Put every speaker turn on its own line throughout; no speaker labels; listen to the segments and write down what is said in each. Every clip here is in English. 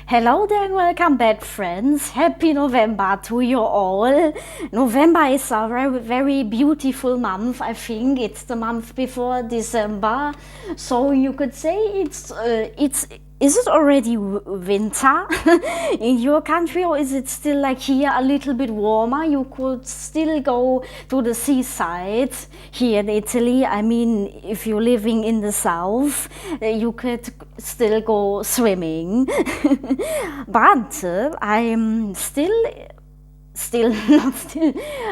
Hello there and welcome back, friends. Happy November to you all. November is a very, very beautiful month. I think it's the month before December. So you could say is it already winter in your country, or is it still like here a little bit warmer? You could still go to the seaside here in Italy. I mean, if you're living in the south, you could still go swimming. But I am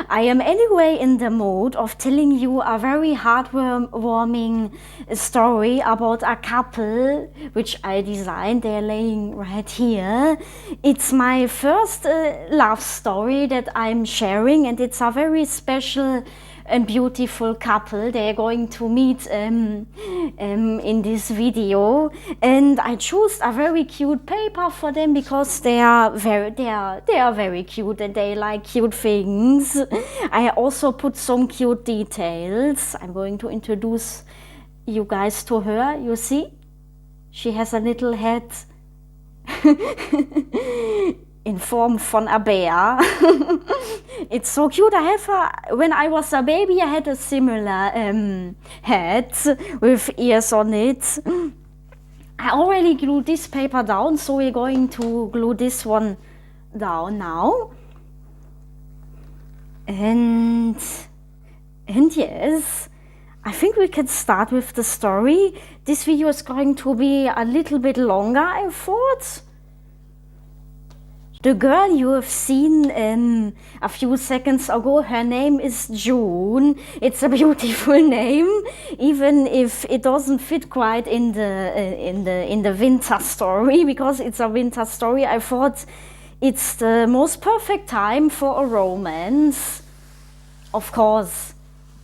I am anyway in the mood of telling you a very heartwarming story about a couple which I designed. They're laying right here. It's my first love story that I'm sharing, and it's a very special and beautiful couple. They're going to meet in this video, and I chose a very cute paper for them because they are very cute and they like cute things. I also put some cute details. I'm going to introduce you guys to her. You see, she has a little head in form von a bear. It's so cute. When I was a baby, I had a similar head with ears on it. I already glued this paper down, so we're going to glue this one down now. And yes, I think we can start with the story. This video is going to be a little bit longer, I thought. The girl you have seen a few seconds ago, her name is June. It's a beautiful name, even if it doesn't fit quite in the winter story, because it's a winter story. I thought it's the most perfect time for a romance. Of course,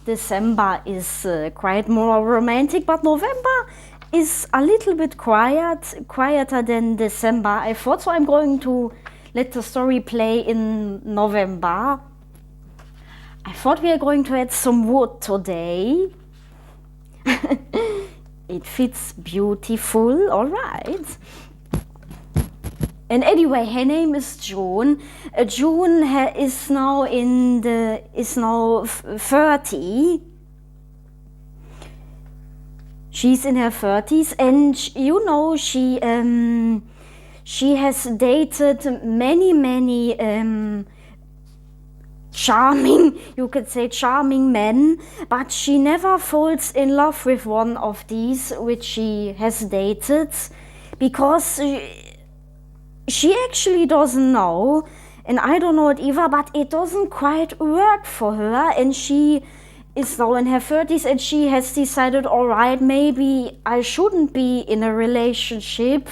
December is quite more romantic, but November is a little bit quieter than December, I thought. So I'm going to let the story play in November. I thought we are going to add some wood today. It fits beautiful, all right. And anyway, her name is June. June is now 30. She's in her 30s, and you know, she has dated many charming, you could say charming men, but she never falls in love with one of these which she has dated, because she actually doesn't know, and I don't know it either, but it doesn't quite work for her, and she is now in her 30s, and she has decided, all right, maybe I shouldn't be in a relationship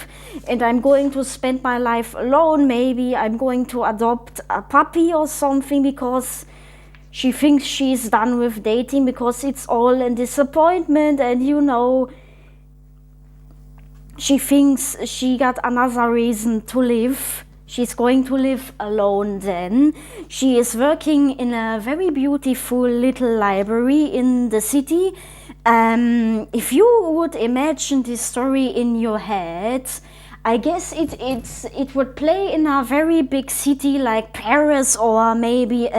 and I'm going to spend my life alone. Maybe I'm going to adopt a puppy or something, because she thinks she's done with dating, because it's all a disappointment, and you know, she thinks she got another reason to live. She's going to live alone then. She is working in a very beautiful little library in the city. If you would imagine this story in your head, I guess it would play in a very big city like Paris, or maybe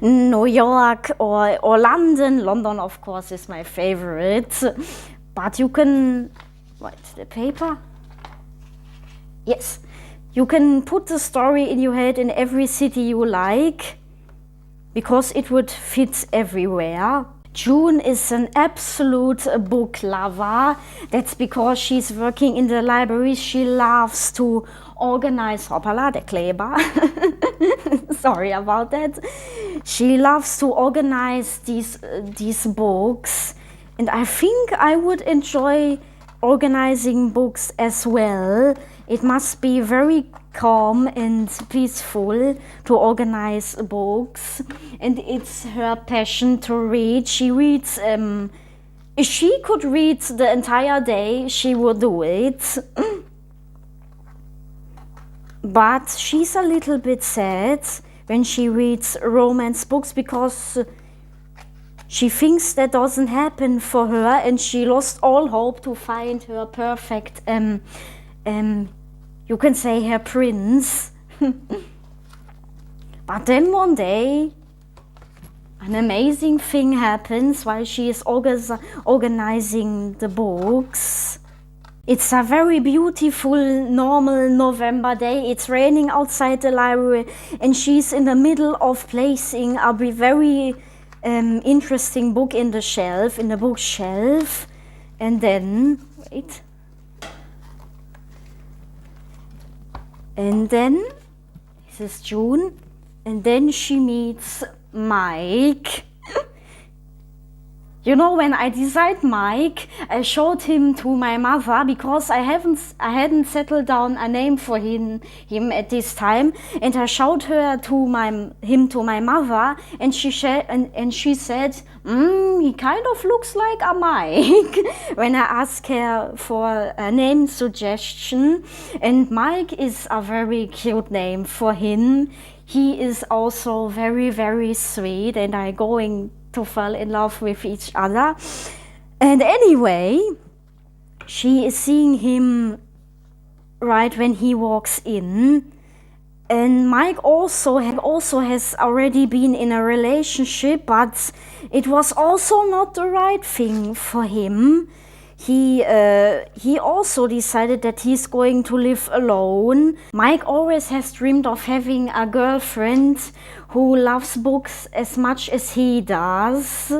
New York or London. London, of course, is my favorite. But you can write the paper. Yes, you can put the story in your head in every city you like, because it would fit everywhere. June is an absolute book lover. That's because she's working in the library. She loves to organize, hoppala, der Kleber. Sorry about that. She loves to organize these books, and I think I would enjoy organizing books as well. It must be very calm and peaceful to organize books, and it's her passion to read. She reads, if she could read the entire day, she would do it. But she's a little bit sad when she reads romance books, because she thinks that doesn't happen for her, and she lost all hope to find her perfect you can say her prince. But then one day, an amazing thing happens while she is organizing the books. It's a very beautiful, normal November day. It's raining outside the library, and she's in the middle of placing a very interesting book in the bookshelf. And then, wait. And then, this is June, and then she meets Mike. You know, when I designed Mike, I showed him to my mother because I hadn't settled down a name for him at this time, and I showed him to my mother, and she said, he kind of looks like a Mike. When I asked her for a name suggestion, and Mike is a very cute name for him. He is also very, very sweet, and I going to fall in love with each other. And anyway, she is seeing him right when he walks in. And Mike also has already been in a relationship, but it was also not the right thing for him. He also decided that he's going to live alone. Mike always has dreamed of having a girlfriend who loves books as much as he does,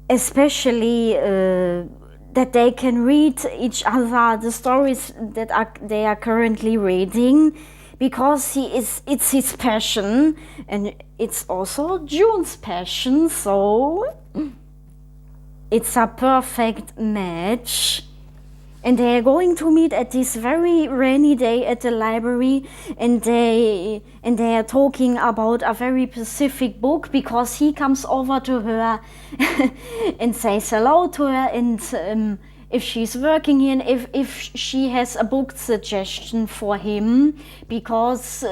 especially that they can read each other the stories that they are currently reading, because it's his passion, and it's also June's passion, so it's a perfect match. And they are going to meet at this very rainy day at the library, and they are talking about a very specific book, because he comes over to her and says hello to her, and if she's working here, and if she has a book suggestion for him, because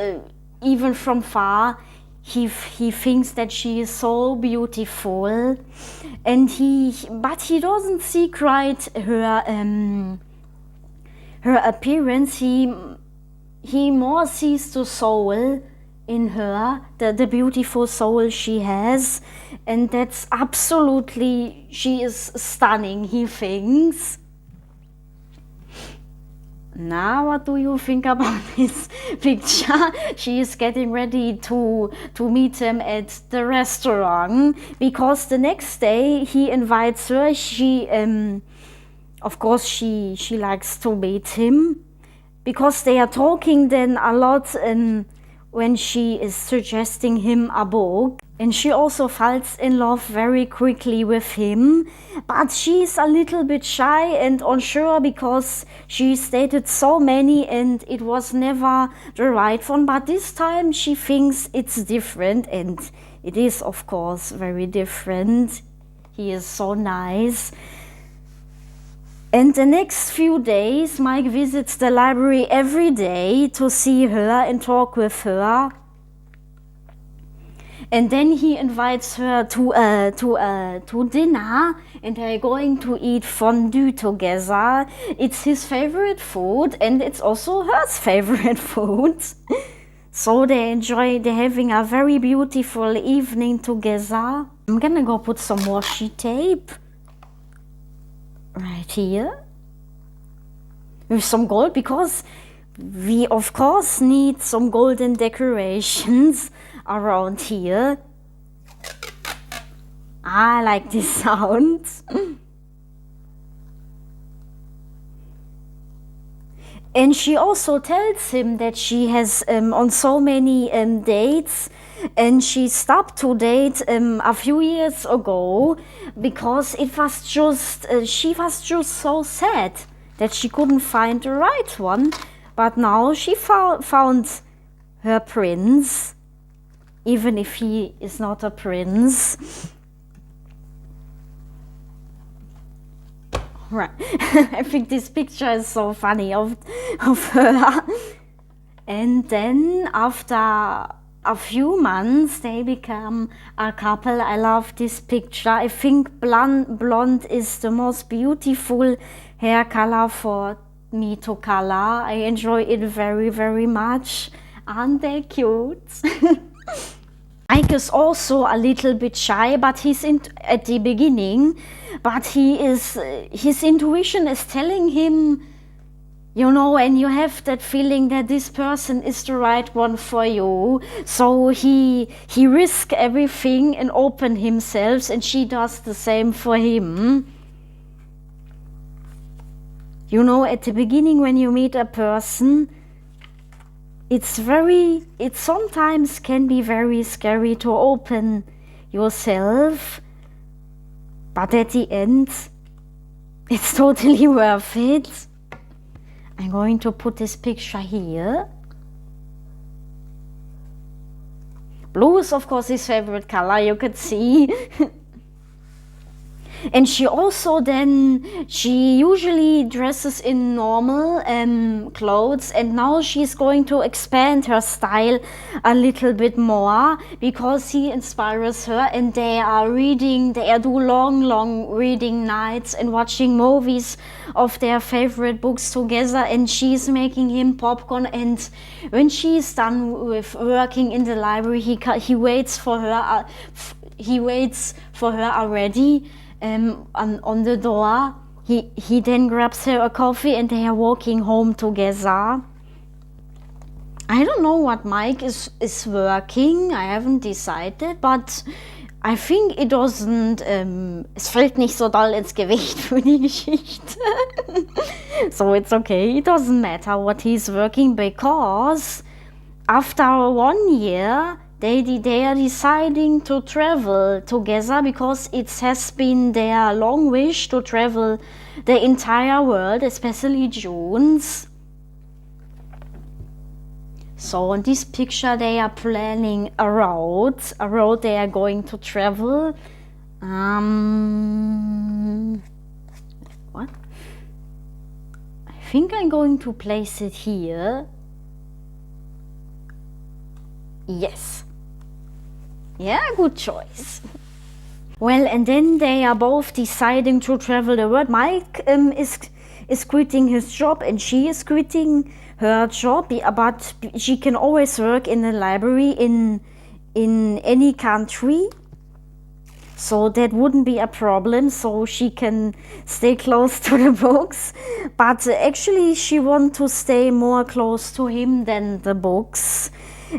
even from far he thinks that she is so beautiful, and but he doesn't see quite her appearance. He more sees the soul in her, the beautiful soul she has, and that's absolutely, she is stunning, he thinks. Now, what do you think about this picture? She is getting ready to meet him at the restaurant, because the next day he invites her. Of course, she likes to meet him, because they are talking then a lot when she is suggesting him a book. And she also falls in love very quickly with him, but she's a little bit shy and unsure, because she's dated so many and it was never the right one. But this time she thinks it's different, and it is, of course, very different. He is so nice. And the next few days, Mike visits the library every day to see her and talk with her. And then he invites her to dinner, and they're going to eat fondue together. It's his favorite food, and it's also her favorite food. So they're having a very beautiful evening together. I'm gonna go put some washi tape right here with some gold, because we of course need some golden decorations around here. I like this sound. And she also tells him that she has on so many dates, and she stopped to date a few years ago, because it was just she was just so sad that she couldn't find the right one. But now she found her prince, even if he is not a prince. Right. I think this picture is so funny of her. And then after a few months they become a couple. I love this picture. I think blonde is the most beautiful hair color for me to color. I enjoy it very, very much. Aren't they cute? Mike is also a little bit shy, but he's at the beginning, but his intuition is telling him, you know, and you have that feeling that this person is the right one for you. So he risks everything and open himself, and she does the same for him. You know, at the beginning when you meet a person, it sometimes can be very scary to open yourself, but at the end, it's totally worth it. I'm going to put this picture here. Blue is of course his favorite color, you could see. And she also she usually dresses in normal clothes, and now she's going to expand her style a little bit more because he inspires her, and they do long reading nights and watching movies of their favorite books together, and she's making him popcorn, and when she's done with working in the library, he waits for her already. On the door. He then grabs her a coffee and they are walking home together. I don't know what Mike is working, I haven't decided, but I think it doesn't, es fällt nicht so doll ins Gewicht für die Geschichte. So it's okay, it doesn't matter what he's working, because after 1 year, they are deciding to travel together because it has been their long wish to travel the entire world, especially June's. So in this picture they are planning a road they are going to travel. What? I think I'm going to place it here. Yes. Yeah, good choice. Well, and then they are both deciding to travel the world. Mike is quitting his job and she is quitting her job, but she can always work in the library in any country. So that wouldn't be a problem, so she can stay close to the books. But actually she wants to stay more close to him than the books.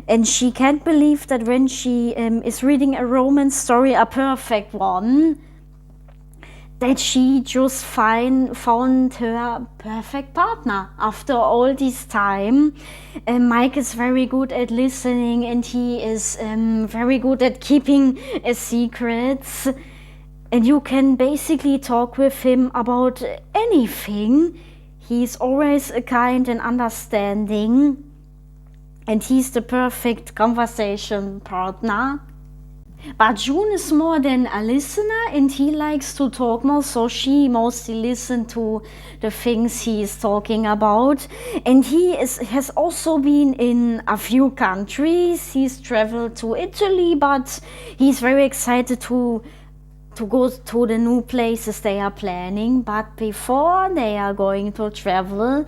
And she can't believe that when she is reading a romance story, a perfect one, that she just found her perfect partner after all this time. Mike is very good at listening, and he is very good at keeping secrets. And you can basically talk with him about anything. He's always kind and understanding. And he's the perfect conversation partner. But June is more than a listener, and he likes to talk more, so she mostly listens to the things he is talking about. And he has also been in a few countries. He's traveled to Italy, but he's very excited to go to the new places they are planning. But before they are going to travel,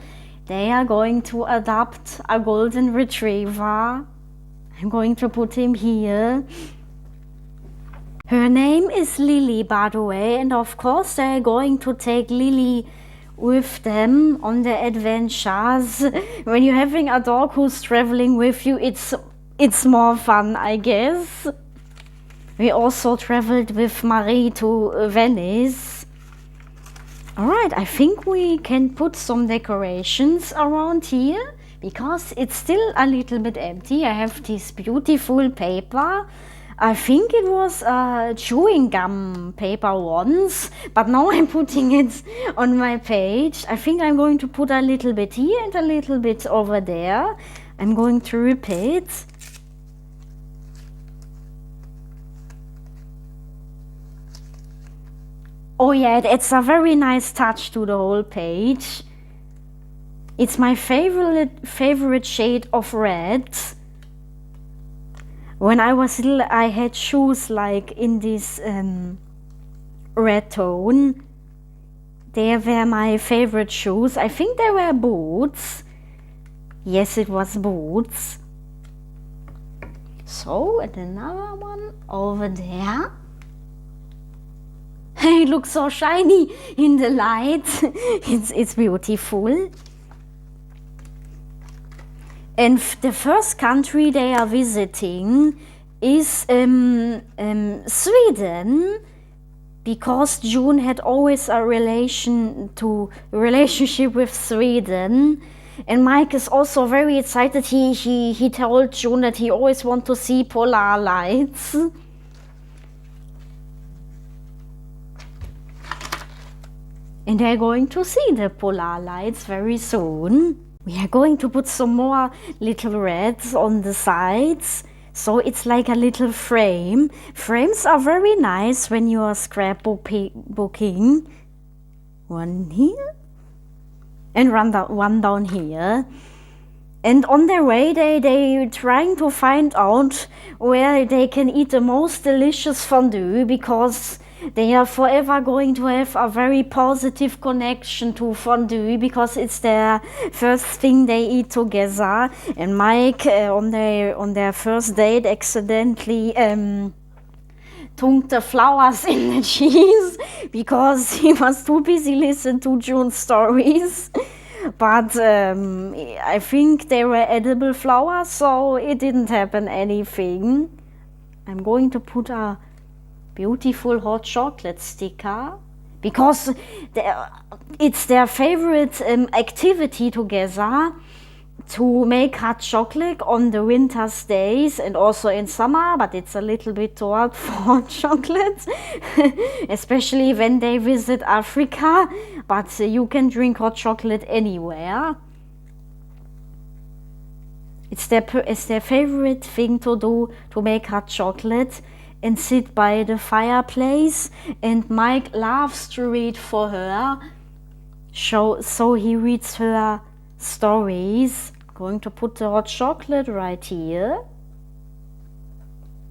they are going to adopt a golden retriever. I'm going to put him here. Her name is Lily, by the way, and of course they're going to take Lily with them on their adventures. When you're having a dog who's traveling with you, it's more fun, I guess. We also traveled with Marie to Venice. Alright, I think we can put some decorations around here because it's still a little bit empty. I have this beautiful paper. I think it was chewing gum paper once, but now I'm putting it on my page. I think I'm going to put a little bit here and a little bit over there. I'm going to repeat. Oh yeah, it's a very nice touch to the whole page. It's my favorite shade of red. When I was little, I had shoes like in this red tone. They were my favorite shoes. I think they were boots. Yes, it was boots. So, and another one over there. It looks so shiny in the light. It's beautiful. And the first country they are visiting is Sweden, because June had always a relationship with Sweden. And Mike is also very excited. He told June that he always wants to see polar lights. And they're going to see the polar lights very soon. We are going to put some more little reds on the sides. So it's like a little frame. Frames are very nice when you are scrapbooking. One here. And one down here. And on their way, they're trying to find out where they can eat the most delicious fondue, because they are forever going to have a very positive connection to fondue, because it's their first thing they eat together. And Mike, on their first date, accidentally tunked the flowers in the cheese because he was too busy listening to June's stories. But I think they were edible flowers, so it didn't happen anything. I'm going to put a beautiful hot chocolate sticker, because it's their favorite activity together, to make hot chocolate on the winter's days and also in summer, but it's a little bit too hot for hot chocolate, especially when they visit Africa, but you can drink hot chocolate anywhere. It's their favorite thing to do, to make hot chocolate and sit by the fireplace, and Mike loves to read for her, so he reads her stories. Going to put the hot chocolate right here.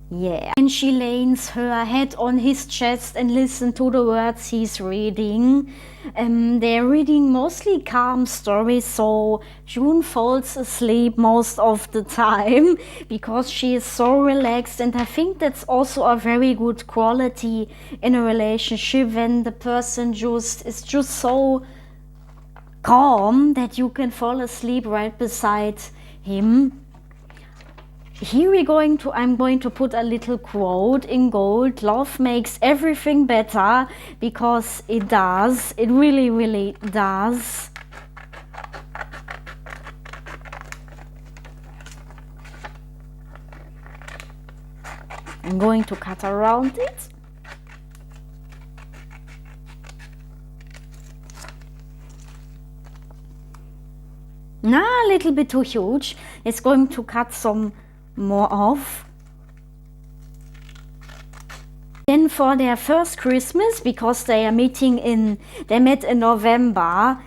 Yeah. And she lays her head on his chest and listens to the words he's reading. They're reading mostly calm stories, so June falls asleep most of the time because she is so relaxed. And I think that's also a very good quality in a relationship, when the person is just so calm that you can fall asleep right beside him. Here I'm going to put a little quote in gold: love makes everything better, because it does. It really, really does. I'm going to cut around it. A little bit too huge. It's going to cut some more off. Then for their first Christmas, because they met in November,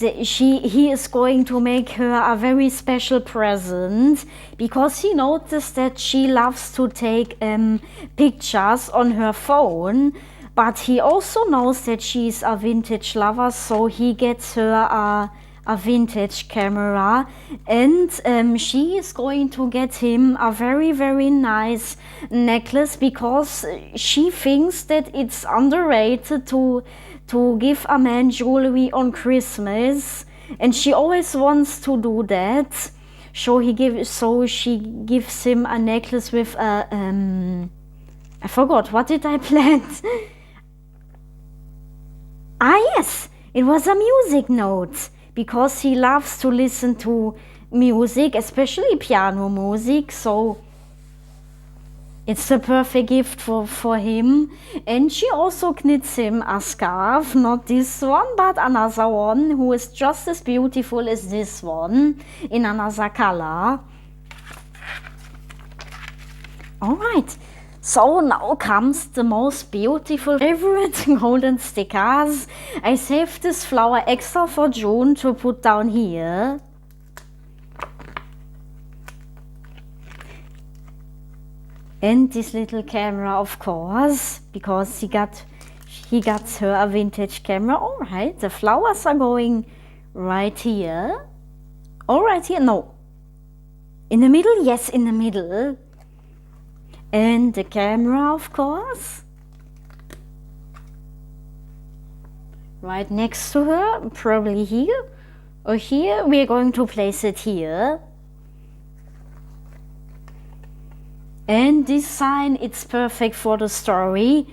he is going to make her a very special present, because he noticed that she loves to take pictures on her phone. But he also knows that she's a vintage lover, so he gets her a vintage camera, and she is going to get him a very, very nice necklace, because she thinks that it's underrated to give a man jewelry on Christmas, and she always wants to do that. So she gives him a necklace with a I forgot, what did I plant? Yes, it was a music note, because he loves to listen to music, especially piano music, so it's the perfect gift for him. And she also knits him a scarf, not this one, but another one, who is just as beautiful as this one, in another color. Alright, so now comes the most beautiful favorite golden stickers. I saved this flower extra for June to put down here. And this little camera, of course, because he got her a vintage camera. All right, the flowers are going right here. All right here, no. In the middle, yes, in the middle. And the camera, of course. Right next to her, probably here. Or here, we're going to place it here. And this sign, it's perfect for the story.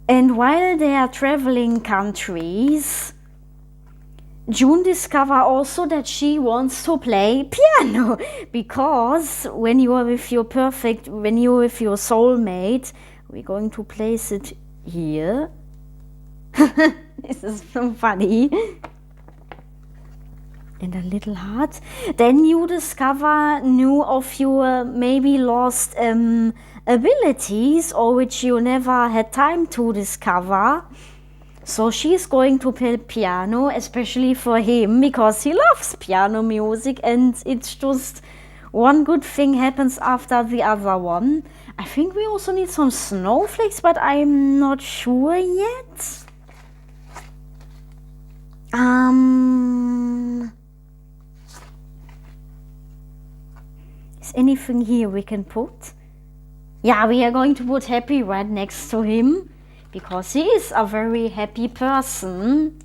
And while they are traveling countries, June discovers also that she wants to play piano, because when you are with your soulmate, we're going to place it here. This is so funny. And a little heart. Then you discover new of your maybe lost abilities, or which you never had time to discover. So she's going to play piano, especially for him, because he loves piano music, and it's just one good thing happens after the other one. I think we also need some snowflakes, but I'm not sure yet. Is anything here we can put? Yeah, we are going to put Happy right next to him, because he is a very happy person.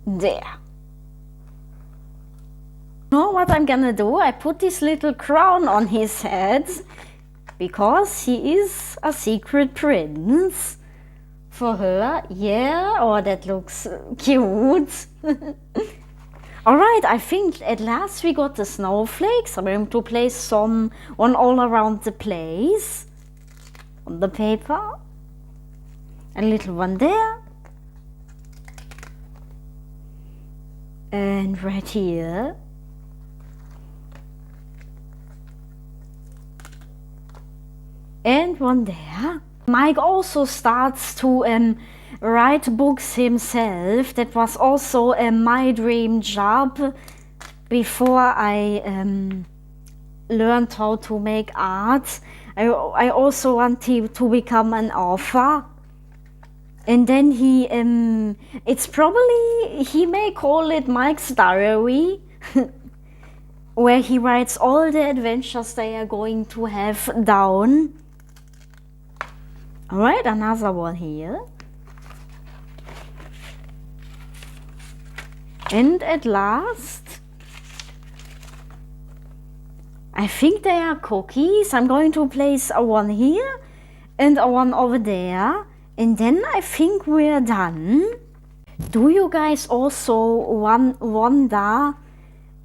There. You know what I'm gonna do? I put this little crown on his head, because he is a secret prince. For her, yeah, oh, that looks cute. Alright, I think at last we got the snowflakes. I'm going to place one all around the place on the paper. A little one there. And right here. And one there. Mike also starts to write books himself. That was also my dream job before I learned how to make art. I also wanted to become an author. And then it's probably, he may call it Mike's diary, where he writes all the adventures they are going to have down. Alright, another one here. And at last, I think they are cookies. I'm going to place a one here and a one over there. And then I think we're done. Do you guys also wonder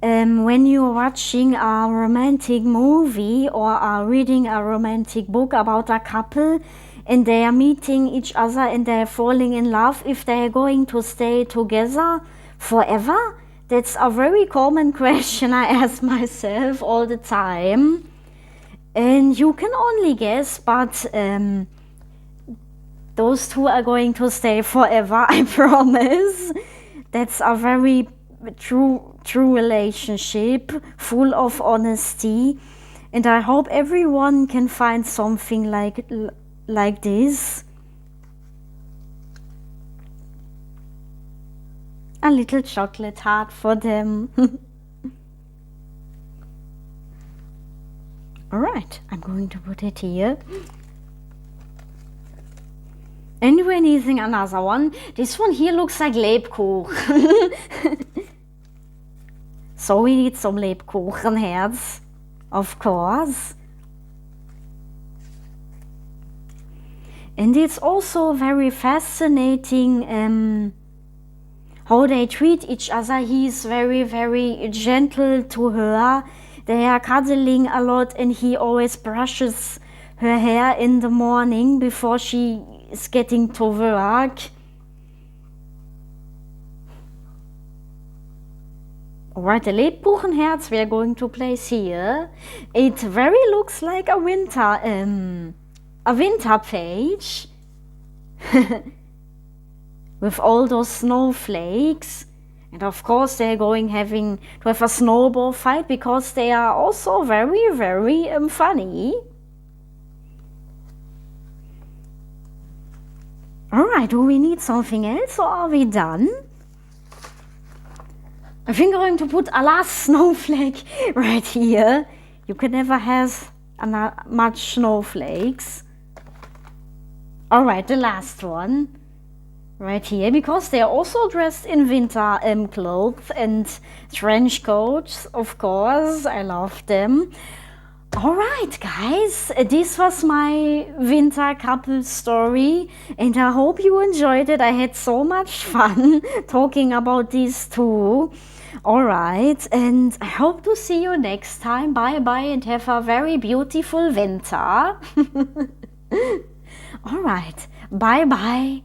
when you're watching a romantic movie or are reading a romantic book about a couple, and they are meeting each other and they're falling in love, if they're going to stay together forever? That's a very common question I ask myself all the time. And you can only guess, but those two are going to stay forever, I promise. That's a very true relationship, full of honesty. And I hope everyone can find something like this. A little chocolate heart for them. Alright, I'm going to put it here. And we're needing another one. This one here looks like Lebkuchen. So we need some Lebkuchen hearts, of course. And it's also very fascinating how they treat each other. He's very, very gentle to her. They are cuddling a lot, and he always brushes her hair in the morning before she is getting to work. Alright, the Lebkuchenherz we are going to place here. It very looks like a winter page with all those snowflakes. And of course they're having to have a snowball fight because they are also very, very funny. Alright, do we need something else or are we done? I think I'm going to put a last snowflake right here. You can never have much snowflakes. Alright, the last one. Right here, because they are also dressed in winter clothes and trench coats, of course. I love them. Alright guys, this was my winter couple story and I hope you enjoyed it. I had so much fun talking about these two. Alright, and I hope to see you next time. Bye bye and have a very beautiful winter. Alright, bye bye.